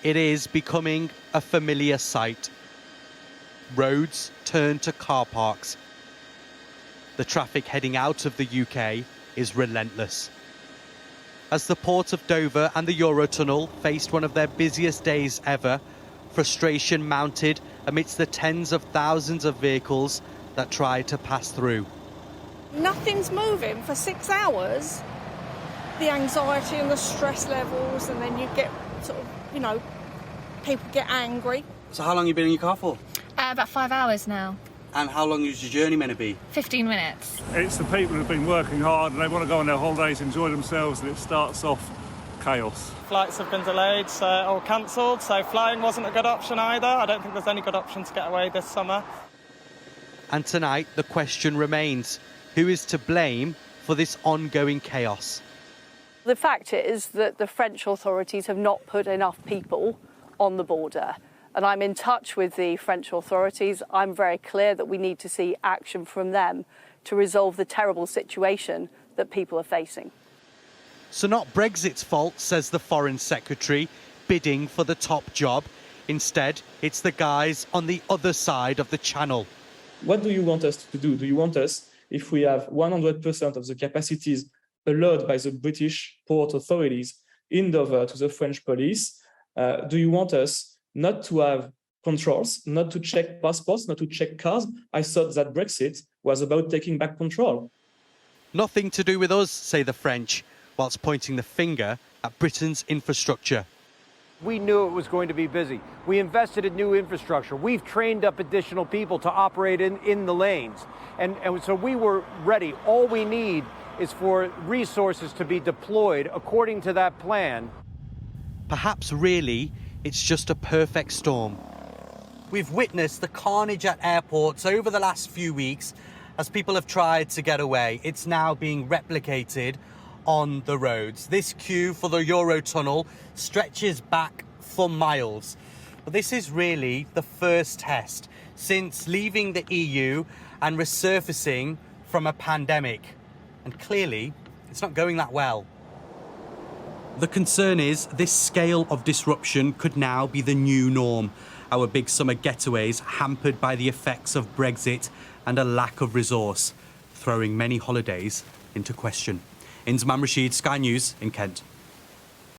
It is becoming a familiar sight. Roads turn to car parks. The traffic heading out of the UK is relentless. As the port of Dover and the Eurotunnel faced one of their busiest days ever, frustration mounted amidst the tens of thousands of vehicles that try to pass through. Nothing's moving for 6 hours. The anxiety and the stress levels, and then you get sort of, people get angry. So how long have you been in your car for? About 5 hours now. And how long is your journey meant to be? 15 minutes. It's the people who've been working hard and they want to go on their holidays, enjoy themselves, and it starts off chaos. Flights have been delayed or cancelled, so flying wasn't a good option either. I don't think there's any good option to get away this summer. And tonight, the question remains, who is to blame for this ongoing chaos? The fact is that the French authorities have not put enough people on the border. And I'm in touch with the French authorities. I'm very clear that we need to see action from them to resolve the terrible situation that people are facing. So not Brexit's fault, says the Foreign Secretary, bidding for the top job. Instead, it's the guys on the other side of the channel. What do you want us to do? Do you want us, if we have 100% of the capacities allowed by the British port authorities in Dover to the French police, do you want us not to have controls, not to check passports, not to check cars? I thought that Brexit was about taking back control. Nothing to do with us, say the French, whilst pointing the finger at Britain's infrastructure. We knew it was going to be busy. We invested in new infrastructure. We've trained up additional people to operate in the lanes. And so we were ready. All we need is for resources to be deployed according to that plan. Perhaps really, it's just a perfect storm. We've witnessed the carnage at airports over the last few weeks as people have tried to get away. It's now being replicated on the roads. This queue for the Eurotunnel stretches back for miles. But this is really the first test since leaving the EU and resurfacing from a pandemic. And clearly, it's not going that well. The concern is this scale of disruption could now be the new norm. Our big summer getaways hampered by the effects of Brexit and a lack of resource, throwing many holidays into question. Inzman Rashid, Sky News in Kent.